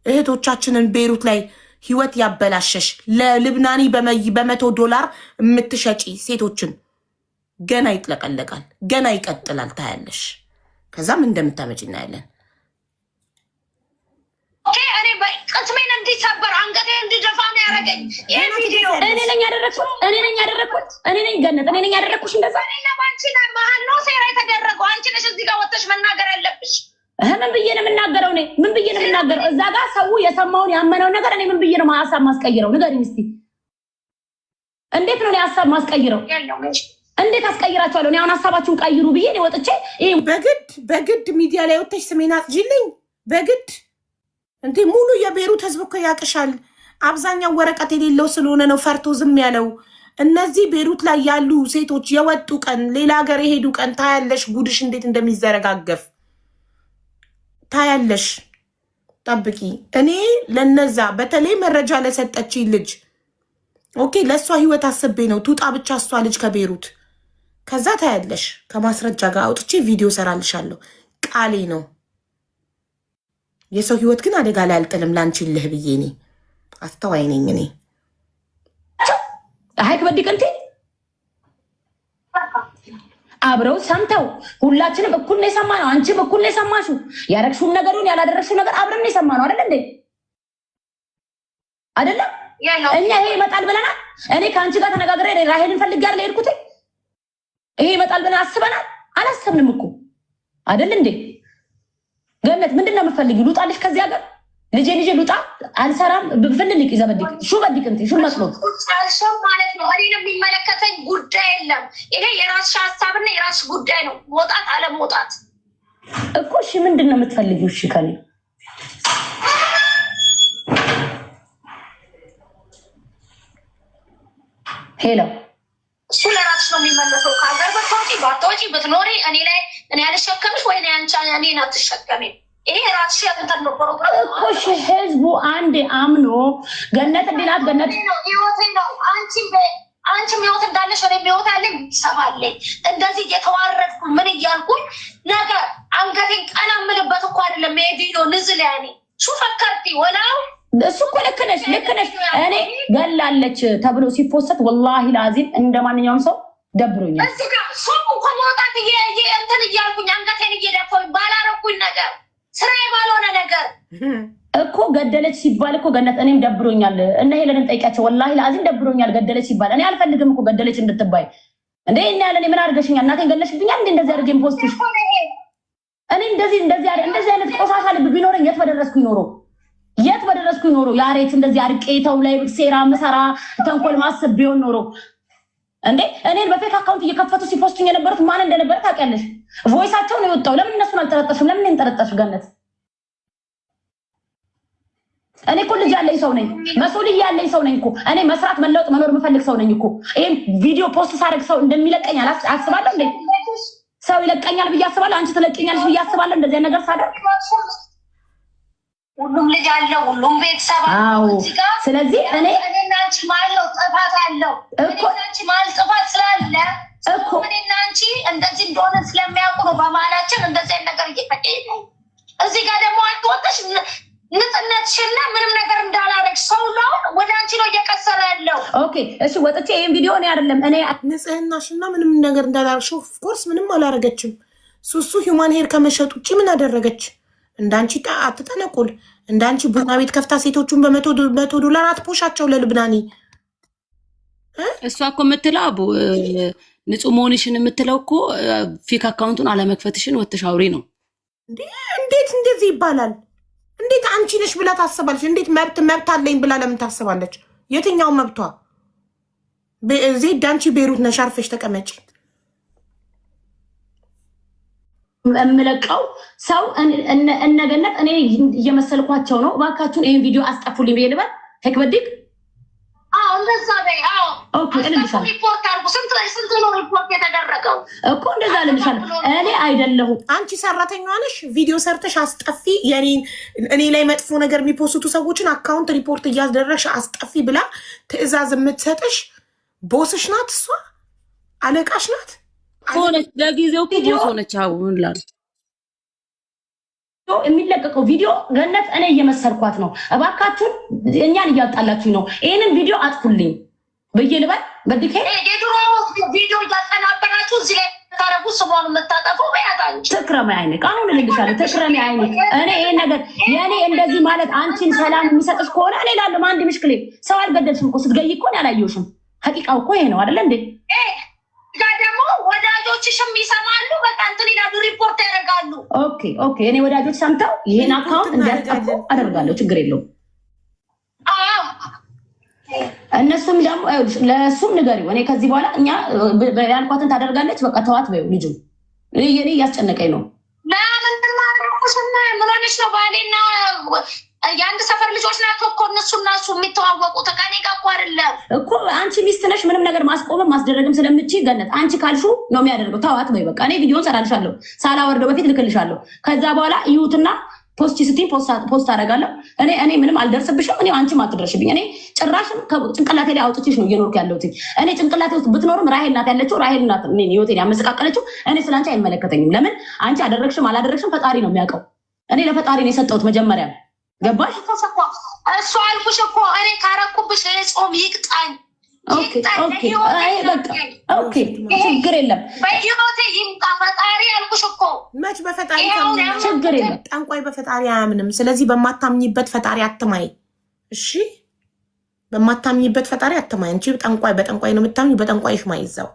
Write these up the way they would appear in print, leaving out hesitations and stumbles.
እህቶቻችንን ቤሩት ላይ ህይወት ያበላሸሽ ለልብናኒ $100 የምትሸጪ ሴቶችን ገና ይጥለቀለቃል፣ ገና ይቀጥላል። ታያለሽ። ከዛም እንደምታመጪ እናያለን። እኔ ቅስሜን እንዲሰበር አንገቴ እንዲደፋ ነው ያደረገኝ ይሄ ቪዲዮ። እኔ ነኝ ያደረኩት። እኔ ነኝ ገነት፣ እኔ ነኝ ያደረኩሽ። እንደዛ ለባንቺ መሀል ነው ሴራ የተደረገው። አንቺ ነሽ እዚህ ጋር ወጥተሽ መናገር ያለብሽ። ምን ብዬ ነው የምናገረው? እኔ ምን ብዬ ነው የምናገረው? እዛ ጋር ሰው የሰማውን ያመነው ነገር እኔ ምን ብዬ ነው ሀሳብ ማስቀይረው? ንገሪኝ እስኪ። እንዴት ነው እኔ ሀሳብ ማስቀይረው? እንዴት አስቀይራቸዋለሁ? እኔ አሁን ሀሳባችሁን ቀይሩ ብዬ እኔ ወጥቼ በግድ ሚዲያ ላይ ወጥተሽ ስሜን አጽጂልኝ በግድ እንዴ? ሙሉ የቤሩት ህዝብ እኮ ያቅሻል። አብዛኛው ወረቀት የሌለው ስለሆነ ነው ፈርቶ ዝም ያለው። እነዚህ ቤሩት ላይ ያሉ ሴቶች የወጡ ቀን፣ ሌላ ሀገር የሄዱ ቀን ታያለሽ ጉድሽ እንዴት እንደሚዘረጋገፍ ታያለሽ። ጠብቂ። እኔ ለነዛ በተለይ መረጃ ለሰጠች ልጅ ኦኬ፣ ለእሷ ህይወት አስቤ ነው ቱጣ ብቻ እሷ ልጅ ከቤሩት። ከዛ ታያለሽ ከማስረጃ ጋር አውጥቼ ቪዲዮ ሰራልሻለሁ። ቃሌ ነው። የሰው ህይወት ግን አደጋ ላይ አልጥልም። ላንቺልህ ብዬ እኔ አስተዋይ ነኝ። እኔ ሀይክ በዲቀንቴ አብረው ሰምተው ሁላችንም እኩል ነው የሰማነው። አንቺም እኩል ነው የሰማሽው። ያደረግሽውን ነገሩን ያላደረግሽው ነገር አብረን ነው የሰማነው። አይደል እንዴ? አይደለም? እኛ ይሄ ይመጣል ብለናል። እኔ ከአንቺ ጋር ተነጋግሬ ራሄልን ፈልጌ አይደል የሄድኩት። ይሄ ይመጣል ብለን አስበናል? አላሰብንም እኮ አይደል እንዴ? ገነት ምንድን ነው የምትፈልጊው? ልውጣልሽ ከዚህ ሀገር? ልጄ ልውጣ? አልሰራም ብፍልልቅ ይዘበድቅ ሹ በድቅ እንት ሹ መስሎት ሰው ማለት ነው። እኔን የሚመለከተኝ ጉዳይ የለም። ይሄ የራስሽ ሀሳብና የራስሽ ጉዳይ ነው። መውጣት አለመውጣት እኮ። እሺ ምንድን ነው የምትፈልጊው? እሺ ከኔ ሄሎ፣ እሱ ለራስሽ ነው የሚመለሰው። ከሀገር ባትወጪ ብትኖሪ እኔ አልሸከምሽ ወይ እኔን አትሸከሚም። ይሄ ራስሽ ያንተን ነው ፕሮግራም እኮ። እሺ ህዝቡ አንዴ አምኖ ገነት እንዲናት ገነት ህይወቴ ነው። አንቺም ህይወት እንዳለሽ እኔም ህይወት አለኝ፣ ሰማለኝ። እንደዚህ እየተዋረድኩ ምን እያልኩኝ ነገር አንገቴን ቀና የምልበት እኮ አይደለም። ይሄ ቪዲዮ ንዝል ያኔ ሹ ፈከርቲ ወላው እሱ እኮ ልክ ነሽ። እኔ ገላለች ተብሎ ሲፖሰት ወላሂ ላዚም እንደ ማንኛውም ሰው ደብሮኛል። እዚህ ጋር ሰው እኮ መውጣት እንትን እያልኩኝ አንገቴን እየደፋሁኝ ባላረኩኝ ነገር ስራዬ ባልሆነ ነገር እኮ ገደለች ሲባል እኮ ገነት እኔም ደብሮኛል። እና ሄለንን ጠይቂያቸው ወላሂ ላዚም ደብሮኛል። ገደለች ሲባል እኔ አልፈልግም እኮ ገደለች እንድትባይ እንዴ። እና ያለ ምን አድርገሽኛል? እናቴን ገለሽብኛል እንዴ? እንደዚህ አድርገን ፖስትሽ እኔ እንደዚህ አይነት ቆሻሻ ልብ ቢኖረኝ የት በደረስኩኝ ኖሮ ያሬት እንደዚህ አርቄተው ላይ ሴራ መሰራ ተንኮል ማሰብ ቢሆን ኖሮ እንዴ እኔን በፌክ አካውንት እየከፈቱ ሲፖስቱኝ የነበሩት ማን እንደነበረ ታውቂያለሽ? ቮይሳቸው ነው የወጣው። ለምን እነሱን አልጠረጠሽም? ለምን እንጠረጠሽ? ገነት እኔ እኮ ልጅ ያለኝ ሰው ነኝ፣ መስኡልያ ያለኝ ሰው ነኝ እኮ እኔ መስራት መለወጥ መኖር የምፈልግ ሰው ነኝ እኮ። ይሄን ቪዲዮ ፖስት ሳደርግ ሰው እንደሚለቀኝ አስባለሁ እንዴ? ሰው ይለቀኛል ብዬ አስባለሁ? አንቺ ትለቀኛለሽ ብዬ አስባለሁ? እንደዚህ ነገር ሳደርግ ሁሉም ልጅ አለው፣ ሁሉም ቤተሰብ አለው። ስለዚህ እኔና አንቺ ማለው ጥፋት አለው እኮ። አንቺ ማል ጥፋት ስላለ እኮ እኔና አንቺ እንደዚህ እንደሆነ ስለሚያውቁ ነው በማላችን እንደዚህ ነገር እየፈቀደ ነው። እዚህ ጋር ደግሞ አንተ ወጥተሽ ንጽህናሽና ምንም ነገር እንዳላረግሽ ሰው ነው ወደ አንቺ ነው እየቀሰረ ያለው። ኦኬ እሺ፣ ወጥቼ ይሄን ቪዲዮ ነው አይደለም እኔ ንጽህናሽና ምንም ነገር እንዳላረግሽ። ኦፍ ኮርስ ምንም አላረገችም። ሱሱ ሂውማን ሄር ከመሸጥ ውጪ ምን አደረገች? እንዳንቺ አትጠነቁል። እንዳንቺ ቡና ቤት ከፍታ ሴቶቹን $100 አትፖሻቸው ለልብናኒ። እሷ እኮ የምትለው አቡ ንጹህ መሆንሽን የምትለው እኮ ፌክ አካውንቱን አለመክፈትሽን ወጥተሽ አውሪ ነው። እንዴት እንደዚህ ይባላል? እንዴት አንቺ ነሽ ብላ ታስባለች? እንዴት መብት አለኝ ብላ ለምን ታስባለች? የትኛው መብቷ? ዜድ አንቺ ቤሩት ነሽ፣ አርፈሽ ተቀመጪ። የምለቀው ሰው እነገነት እኔ እየመሰልኳቸው ነው። እባካችሁን ይሄን ቪዲዮ አስጠፉልኝ ብዬ ልበል። ተክበዲክ እንደዛ በይ። ሪፖርት አድርጉ። ስንት ነው ሪፖርት የተደረገው እኮ እንደዛ ልልሻለሁ። እኔ አይደለሁም። አንቺ ሰራተኛዋ ነሽ። ቪዲዮ ሰርተሽ አስጠፊ፣ እኔ ላይ መጥፎ ነገር የሚፖስቱ ሰዎችን አካውንት ሪፖርት እያስደረግሽ አስጠፊ ብላ ትዕዛዝ የምትሰጥሽ ቦስሽ ናት። እሷ አለቃሽ ናት። ሆነች ለጊዜው ቦስ ሆነች። አሁን ላል የሚለቀቀው ቪዲዮ ገነት እኔ እየመሰልኳት ነው። እባካችሁን እኛን እያጣላችሁ ነው። ይሄንን ቪዲዮ አጥፉልኝ ብዬ ልበል። በድኬ የድሮ ቪዲዮ እያቀናበራችሁ እዚህ ላይ ታረጉ ስሟን የምታጠፈው በያታንቺ ትክረም አይነቅ። አሁን ልልሻለሁ ትክረም አይነቅ። እኔ ይሄን ነገር የኔ እንደዚህ ማለት አንቺን ሰላም የሚሰጥሽ ከሆነ እኔ ላለም አንድ ምሽክሌ ሰው አልገደልሽም እኮ ስትገይ እኮ ነው ያላየሁሽም። ሐቂቃው እኮ ይሄ ነው አይደል እንዴ? ያ ደግሞ ወዳጆችሽም ይሰማሉ። በቃ እንትን ይላሉ፣ ሪፖርት ያደርጋሉ። ኦኬ እኔ ወዳጆች ሰምተው ይሄን አካውንት እንዲያጠፉ አደርጋለሁ። ችግር የለውም። እነሱም ደግሞ ለእሱም ንገሪው። እኔ ከዚህ በኋላ እኛ ያልኳትን ታደርጋለች። በቃ ተዋት በይው። ልጁ እኔ እያስጨነቀኝ ነው። ምን ሆነሽ ነው? ባሌና የአንድ ሰፈር ልጆች ናቸው እኮ እነሱ የሚተዋወቁት። ከኔ ጋር እኮ አይደለም እኮ። አንቺ ሚስት ነሽ። ምንም ነገር ማስቆምም ማስደረግም ስለምችይ ገነት አንቺ ካልሹ ነው የሚያደርገው። ተዋት በይ በቃ። እኔ ቪዲዮን ሰራልሻለሁ፣ ሳላወርደው በፊት ልክልሻለሁ። ከዛ በኋላ ይሁትና ፖስት ስቲን ፖስት አደርጋለሁ። እኔ ምንም አልደርስብሽም። እኔ አንቺም አትደርሽብኝ። እኔ ጭራሽም ጭንቅላቴ ላይ አውጥቼሽ ነው እየኖርኩ ያለሁት። እኔ ጭንቅላቴ ውስጥ ብትኖርም ራሄል ናት ያለችው። ራሄል ናት ህይወቴን ያመሰቃቀለችው። እኔ ስለአንቺ አይመለከተኝም። ለምን አንቺ አደረግሽም አላደረግሽም ፈጣሪ ነው የሚያውቀው። እኔ ለፈጣሪ ነው የሰጠሁት መጀመሪያ። ገባሽ? እሱ አልኩሽ እኮ እኔ ካረኩብሽ ጾም ይቅጣኝ። ችግር የለም በህይወቴ ይምጣ ፈጣሪ አልኩሽ እኮ። መች በፈጣሪ ችግር የለም። ጠንቋይ በፈጣሪ አያምንም። ስለዚህ በማታምኝበት ፈጣሪ አትማይ። እሺ፣ በማታምኝበት ፈጣሪ አትማይ። አንቺ ጠንቋይ በጠንቋይ ነው የምታምኝ፣ በጠንቋይሽ ማይዛው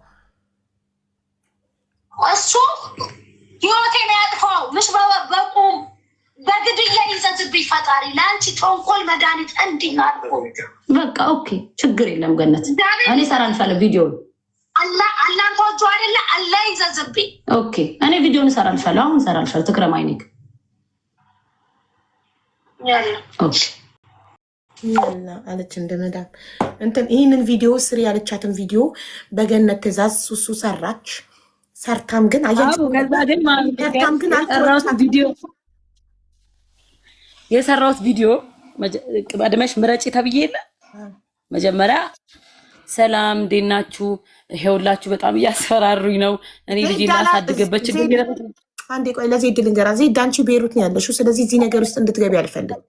እሱ ህይወቴን ያጥፋው። ምሽ በቁም በግድያ ይዘዝብኝ ፈጣሪ። ለአንቺ ጦንቆል መድኃኒት እንዲናልኩ በቃ ችግር የለም ገነት። እኔ እሰራልሻለሁ ቪዲዮውን። አላህን ተወጁ አይደለ? አላህ ይዘዝብኝ። እኔ ቪዲዮውን እሰራልሻለሁ። አሁን እሰራልሻለሁ። ትክረም አይነክ ያላ አለች እንደመዳም እንትን ይህንን ቪዲዮ ስሪ ያለቻትን ቪዲዮ በገነት ትእዛዝ ሱሱ ሰራች። ሰርታም ግን የሰራሁት ቪዲዮ ቀድመሽ ምረጪ ተብዬ የለ መጀመሪያ ሰላም እንዴት ናችሁ? ይሄውላችሁ በጣም እያስፈራሩኝ ነው። እኔ ልጅ ላሳድግበት ችግር የለም። አንዴ ቆይ ለዜድ ልንገራ። ዜድ አንቺ ቤሩት ነው ያለሽው። ስለዚህ እዚህ ነገር ውስጥ እንድትገቢ አልፈልግም።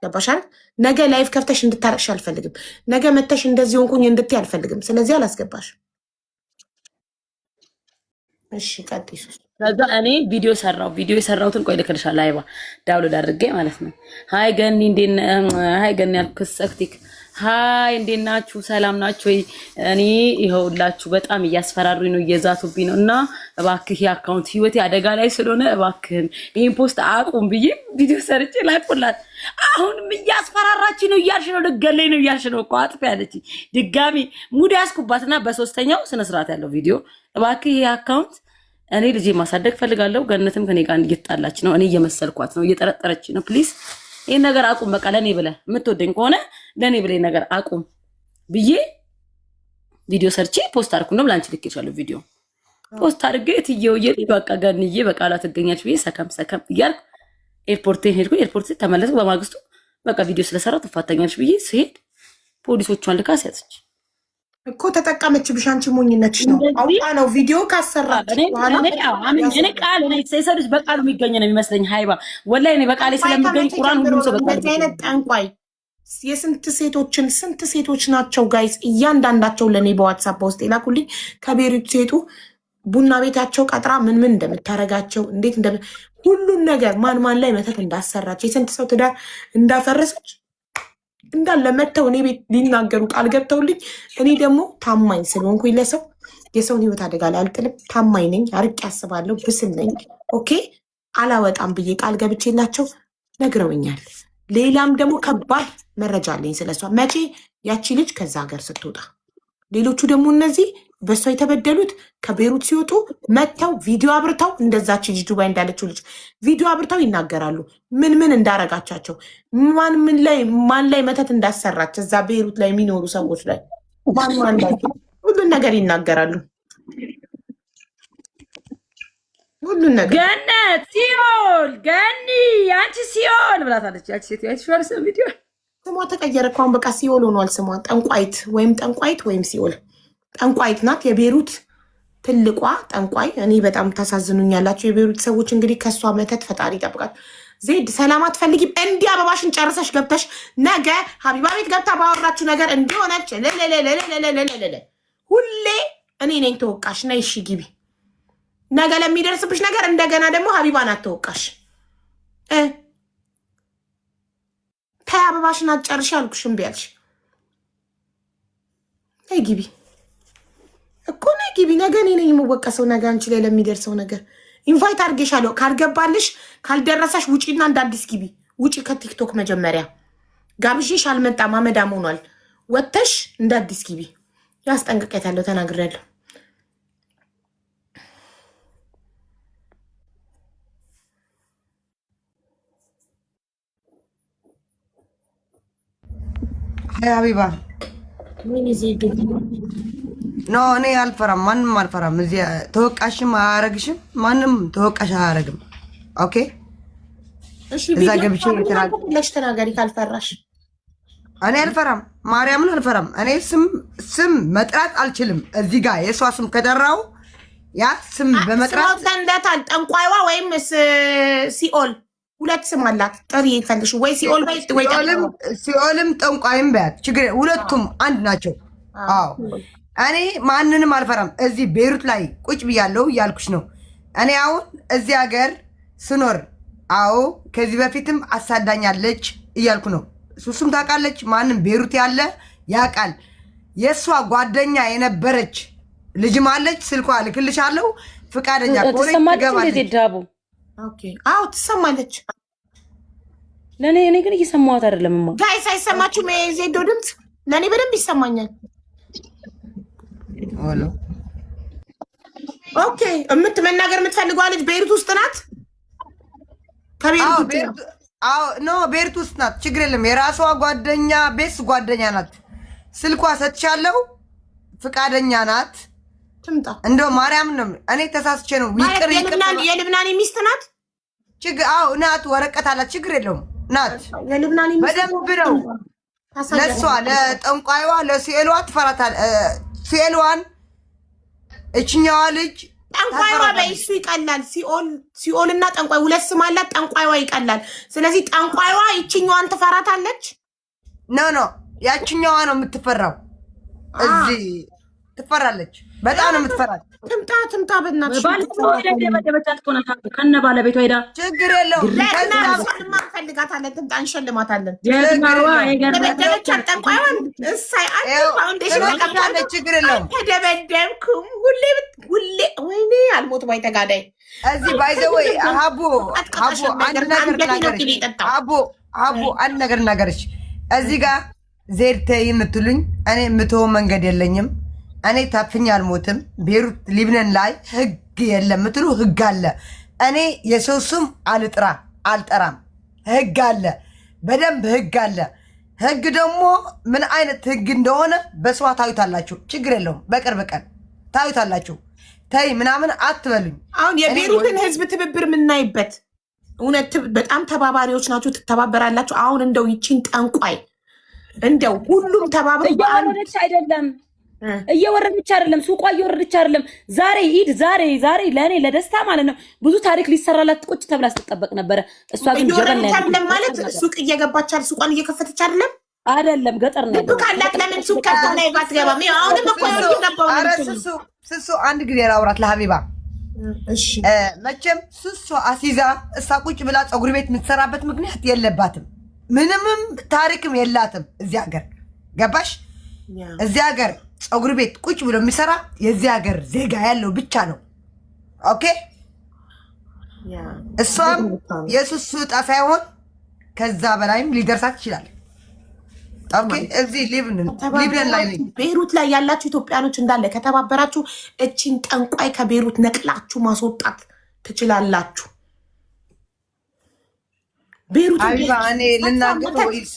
ገባሻል? ነገ ላይፍ ከፍተሽ እንድታረቅሽ አልፈልግም። ነገ መተሽ እንደዚህ ሆንኩኝ እንድትይ አልፈልግም። ስለዚህ አላስገባሽ። እሺ ቀጥይ። ከዛ እኔ ቪዲዮ ሰራው። ቪዲዮ የሰራሁትን ቆይ ልክልሻለሁ። አይባ ዳውንሎድ አድርጌ ማለት ነው። ሃይ ገኒ እንዴት ሃይ ገኒ ያልኩት ሰክቲክ ሃይ እንዴት ናችሁ? ሰላም ናችሁ ወይ? እኔ ይኸውላችሁ በጣም እያስፈራሩኝ ነው፣ እየዛቱብኝ ነው እና እባክህ የአካውንት ህይወቴ አደጋ ላይ ስለሆነ እባክህን ይህን ፖስት አቁም ብዬ ቪዲዮ ሰርቼ ላቁላት። አሁንም እያስፈራራች ነው እያልሽ ነው፣ ልገለኝ ነው እያልሽ ነው እኮ አጥፊ ያለች። ድጋሚ ሙድ ያስኩባትና በሶስተኛው ስነስርዓት ያለው ቪዲዮ እባክህ ይህ አካውንት እኔ ልጄ ማሳደግ ፈልጋለሁ። ገነትም ከኔ ጋር እየተጣላች ነው፣ እኔ እየመሰልኳት ነው፣ እየጠረጠረች ነው። ፕሊዝ ይህን ነገር አቁም። በቃ ለእኔ ብለህ የምትወደኝ ከሆነ ለእኔ ብለህ ነገር አቁም ብዬ ቪዲዮ ሰርቼ ፖስት አድርኩ። እንደውም ለአንቺ ልኬሻለሁ። ቪዲዮ ፖስት አድርጌ ትየው በቃ ገንዬ በቃላ ትገኛች ብዬ ሰከም እያልኩ ኤርፖርቴን ሄድኩ። ኤርፖርት ተመለስኩ። በማግስቱ በቃ ቪዲዮ ስለሰራው ትፋታኛለች ብዬ ስሄድ ፖሊሶቿን ልካ ሲያዘች እኮ ተጠቀመችብሽ። አንቺ ሞኝነትሽ ነው። አውቃ ነው ቪዲዮ ካሰራች በኋላ እኔ ቃል የሰው ልጅ በቃሉ የሚገኝ ነው የሚመስለኝ። ሃይባ ወላሂ እኔ በቃሌ ስለሚገኝ ቁርአን ሁሉም ሰው በቃሉ አይነት ጠንቋይ ስንት ሴቶች ናቸው ጋይስ? እያንዳንዳቸው ለእኔ በዋትሳፕ ውስጥ የላኩልኝ ከቤሩት ሴቱ ቡና ቤታቸው ቀጥራ ምን እንደምታረጋቸው እንዴት ሁሉን ነገር ማን ላይ መተት እንዳሰራች የስንት ሰው ትዳር እንዳፈረሰች እንዳለ መተው እኔ ቤት ሊናገሩ ቃል ገብተውልኝ፣ እኔ ደግሞ ታማኝ ስለሆንኩኝ ለሰው የሰውን ህይወት አደጋ ላይ አልጥልም። ታማኝ ነኝ፣ አርቄ ያስባለሁ፣ ብስል ነኝ። ኦኬ አላወጣም ብዬ ቃል ገብቼላቸው ነግረውኛል። ሌላም ደግሞ ከባድ መረጃ አለኝ ስለሷ። መቼ ያቺ ልጅ ከዛ ሀገር ስትወጣ፣ ሌሎቹ ደግሞ እነዚህ በሷ የተበደሉት ከቤሩት ሲወጡ መተው ቪዲዮ አብርተው እንደዛች ልጅ ዱባይ እንዳለችው ልጅ ቪዲዮ አብርተው ይናገራሉ። ምን እንዳረጋቻቸው፣ ማን ላይ መተት እንዳሰራች እዛ ቤሩት ላይ የሚኖሩ ሰዎች ላይ ማን ላይ ሁሉን ነገር ይናገራሉ። ሁሉን ነገር ገነት ሲኦል ገኒ አንቺ ሲኦል ብላታለች። ያቺ ሴት አይተሽዋል? ቪዲዮ ስሟ ተቀየረ እኮ አሁን በቃ ሲኦል ሆኗል ስሟ። ጠንቋይት ወይም ሲኦል ጠንቋይት ናት። የቤሩት ትልቋ ጠንቋይ። እኔ በጣም ታሳዝኑኛላችሁ የቤሩት ሰዎች። እንግዲህ ከእሷ መተት ፈጣሪ ይጠብቃል። ዜድ ሰላም አትፈልጊም? እንዲህ አበባሽን ጨርሰሽ ገብተሽ ነገ ሀቢባ ቤት ገብታ ባወራችሁ ነገር እንዲሆነች ሁሌ እኔ ነኝ ተወቃሽ። ነይ እሺ ግቢ። ነገ ለሚደርስብሽ ነገር እንደገና ደግሞ ሀቢባን አትወቃሽ። ተይ አበባሽን አትጨርሽ አልኩሽ፣ እምቢ አልሽ። ነይ ግቢ እኮ ነይ ግቢ። ነገ እኔ ነኝ የምወቀሰው ነገ አንቺ ላይ ለሚደርሰው ነገር። ኢንቫይት አድርጌሻለሁ። ካልገባልሽ ካልደረሰሽ ውጪና እንደ አዲስ ግቢ። ውጪ ከቲክቶክ መጀመሪያ ጋብዤሽ አልመጣም፣ አመዳም ሆኗል። ወጥተሽ እንደ አዲስ ግቢ። ያስጠንቅቄታለሁ፣ ተናግሬያለሁ። ሀቢባ ምን ይዘይዱ ኖ እኔ አልፈራም፣ ማንም አልፈራም። እዚህ ተወቃሽም አያረግሽም፣ ማንም ተወቃሽ አያረግም። ኦኬ እሺ፣ እዛ ገብቼ ለሽ ተናገሪ ካልፈራሽ። እኔ አልፈራም፣ ማርያምን አልፈራም። እኔ ስም መጥራት አልችልም። እዚህ ጋር የሷ ስም ከጠራው ያ ስም በመጥራት ተንደታል። ጠንቋይዋ ወይም ሲኦል ሁለት ስም አላት። ጥሪ ይፈልሽ ወይ ሲኦል ወይ ሲኦልም ጠንቋይም በያት ችግር፣ ሁለቱም አንድ ናቸው። አዎ እኔ ማንንም አልፈራም። እዚህ ቤይሩት ላይ ቁጭ ብያለሁ እያልኩሽ ነው። እኔ አሁን እዚህ ሀገር ስኖር አዎ ከዚህ በፊትም አሳዳኛለች እያልኩ ነው። ሱሱም ታውቃለች፣ ማንም ቤይሩት ያለ ያውቃል። የእሷ ጓደኛ የነበረች ልጅም አለች። ስልኳ ልክልሻለሁ። ፍቃደኛ ከሆነች ትገባለች። አዎ ትሰማለች። እኔ ግን እየሰማኋት አይደለምማ። ጋይስ አይሰማችሁም? ዜዶ ድምፅ ለእኔ በደንብ ይሰማኛል። ኦኬ መናገር የምትፈልገዋ ልጅ ቤይሩት ውስጥ ናት። ቤይሩት ውስጥ ናት። ችግር የለም። የራሷ ጓደኛ ቤስ ጓደኛ ናት። ስልኳ ሰጥቻለሁ። ፍቃደኛ ናት። ትምጣ። እንደው ማርያም ነው። እኔ ተሳስቼ ነው። የልብናኒ ሚስት ናት። ናት። ወረቀት አላት። ችግር የለውም። ናት። የልብናኒ ሚስት በደንብ ነው። ለእሷ ለጠንቋይዋ ለሲኤሏ ትፈራታል። ሲኤሏን እችኛዋ ልጅ ጠንቋይዋ በይሱ ይቀላል። ሲኦል እና ጠንቋይ ሁለት ስም አላት። ጠንቋይዋ ይቀላል። ስለዚህ ጠንቋይዋ ይችኛዋን ትፈራታለች። ኖ ያችኛዋ ነው የምትፈራው። እዚህ ትፈራለች። በጣም ነው የምትፈራት። ትምጣ በእናትሽ። ከነ ባለቤቷ ሄዳ ችግር የለውም። እንፈልጋታለን። ትምጣ፣ እንሸልማታለን። ችግር የለውም። ተደበደብኩም ሁሌ ወይኔ አልሞት ባይ ተጋዳይ እዚህ ባይዘወይ ሀቡ አንድ ነገር እናገርሽ። እዚህ ጋር ዜድተ የምትሉኝ እኔ የምትሆ መንገድ የለኝም። እኔ ታፍኛ አልሞትም። ቤይሩት ሊብነን ላይ ህግ የለም የምትሉ ህግ አለ። እኔ የሰው ስም አልጠራም። ህግ አለ፣ በደንብ ህግ አለ። ህግ ደግሞ ምን አይነት ህግ እንደሆነ በስዋ ታዩታላችሁ። ችግር የለውም። በቅርብ ቀን ታዩታላችሁ። ተይ ምናምን አትበሉኝ። አሁን የቤይሩትን ህዝብ ትብብር የምናይበት እውነት በጣም ተባባሪዎች ናቸው። ትተባበራላችሁ። አሁን እንደው ይቺን ጠንቋይ እንደው ሁሉም ተባብሮ እያወረደች አይደለም ሱቋ እየወረደች አይደለም። ዛሬ ኢድ ዛሬ ለእኔ ለደስታ ማለት ነው። ብዙ ታሪክ ሊሰራላት ቁጭ ተብላ ስትጠበቅ ነበረ። እሷ ግን ጀበን ማለት ሱቅ እየገባች ሱቋን እየከፈተች አይደለም ገጠር ነው። ካላት ለምን ሱቅ ከፍታ ላይ ባትገባም? አሁንም እኮ ስሱ አንድ ጊዜ ላውራት ለሀቢባ። መቼም ስሱ አሲዛ እሳ ቁጭ ብላ ፀጉር ቤት የምትሰራበት ምክንያት የለባትም። ምንምም ታሪክም የላትም እዚህ ሀገር። ገባሽ? እዚህ ሀገር ፀጉር ቤት ቁጭ ብሎ የሚሰራ የዚህ ሀገር ዜጋ ያለው ብቻ ነው። ኦኬ እሷም የሱሱ ዕጣ ሳይሆን ከዛ በላይም ሊደርሳት ይችላል። ኦኬ እዚህ ሊብነን ላይ ቤይሩት ላይ ያላችሁ ኢትዮጵያኖች እንዳለ ከተባበራችሁ እቺን ጠንቋይ ከቤይሩት ነቅላችሁ ማስወጣት ትችላላችሁ። ቤይሩት እኔ ልናገር ወይስ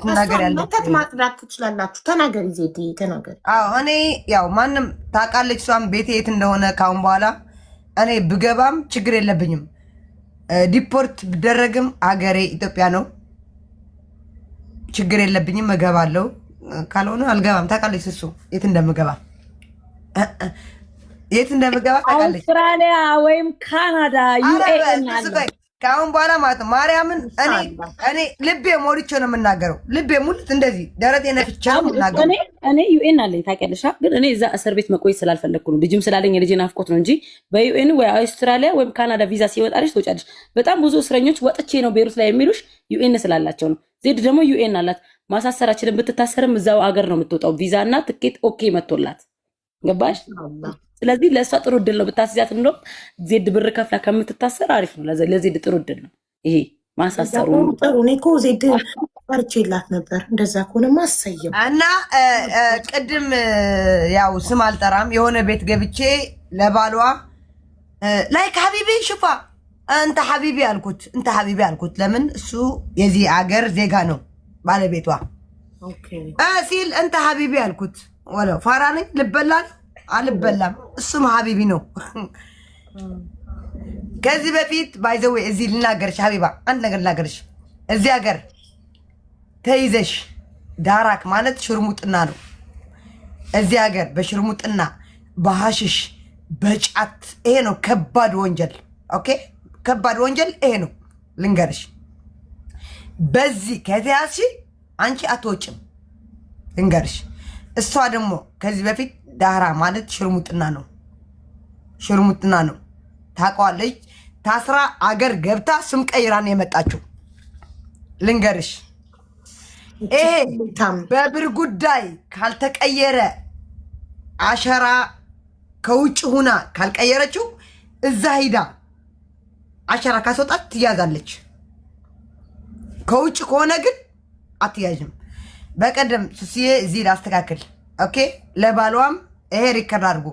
ትናገር? ያለበት ማጥራት ትችላላችሁ። ተናገሪ ዜድ ተናገሪ። እኔ ያው ማንም ታውቃለች እሷም ቤቴ የት እንደሆነ ካሁን በኋላ እኔ ብገባም ችግር የለብኝም። ዲፖርት ብደረግም አገሬ ኢትዮጵያ ነው። ችግር የለብኝም። እገባለሁ። ካልሆነ አልገባም። ታውቃለች እሱ የት እንደምገባ ታውቃለች። አውስትራሊያ ወይም ካናዳ ዩኤኢ ከአሁን በኋላ ማለት ነው ማርያምን እኔ ልቤ ሞልቼ ነው የምናገረው። ልቤ ሙልት እንደዚህ ደረቴ ነፍቻ ነው የምናገረው። እኔ ዩኤን አለኝ ታውቂያለሽ፣ ግን እኔ እዛ እስር ቤት መቆየት ስላልፈለግኩ ነው። ልጅም ስላለኝ የልጄ ናፍቆት ነው እንጂ በዩኤን ወይ አውስትራሊያ ወይም ካናዳ ቪዛ ሲወጣልሽ ትወጫለሽ። በጣም ብዙ እስረኞች ወጥቼ ነው ቤሩት ላይ የሚሉሽ ዩኤን ስላላቸው ነው። ዜድ ደግሞ ዩኤን አላት። ማሳሰራችንን ብትታሰርም እዛው አገር ነው የምትወጣው። ቪዛ እና ትኬት ኦኬ መቶላት ገባሽ? ስለዚህ ለእሷ ጥሩ እድል ነው ብታስይዛት። እንደውም ዜድ ብር ከፍላ ከምትታሰር አሪፍ ነው። ለዜድ ጥሩ እድል ነው ይሄ ማሳሰሩ። ጥሩ እኔ እኮ ዜድ ፈርቼላት ነበር። እንደዛ ከሆነ ማሰየም እና ቅድም ያው ስም አልጠራም የሆነ ቤት ገብቼ ለባሏ ላይክ ሀቢቢ ሽፋ እንተ ሀቢቢ አልኩት። ለምን እሱ የዚህ አገር ዜጋ ነው ባለቤቷ ሲል እንተ ሀቢቢ አልኩት። ወለው ፋራ ነኝ ልበላል አልበላም። እሱም ሀቢቢ ነው። ከዚህ በፊት ባይዘዌ እዚህ ልናገርሽ ሀቢባ አንድ ነገር ልናገርሽ። እዚህ ሀገር ተይዘሽ ዳራክ ማለት ሽርሙጥና ነው። እዚህ ሀገር በሽርሙጥና በሐሽሽ በጫት ይሄ ነው ከባድ ወንጀል። ኦኬ ከባድ ወንጀል ይሄ ነው ልንገርሽ። በዚህ ከተያዝሽ አንቺ አትወጭም ልንገርሽ። እሷ ደግሞ ከዚህ በፊት ዳራ ማለት ሽርሙጥና ነው። ታውቀዋለች። ታስራ አገር ገብታ ስም ቀይራ ነው የመጣችው ልንገርሽ። ይሄ በብር ጉዳይ ካልተቀየረ አሸራ ከውጭ ሁና ካልቀየረችው እዛ ሂዳ አሸራ ካስወጣት ትያዛለች። ከውጭ ከሆነ ግን አትያዥም። በቀደም ሱሲዬ እዚህ ላስተካክል ኦኬ። ለባሏም ይሄ ሪከርድ አድርጎ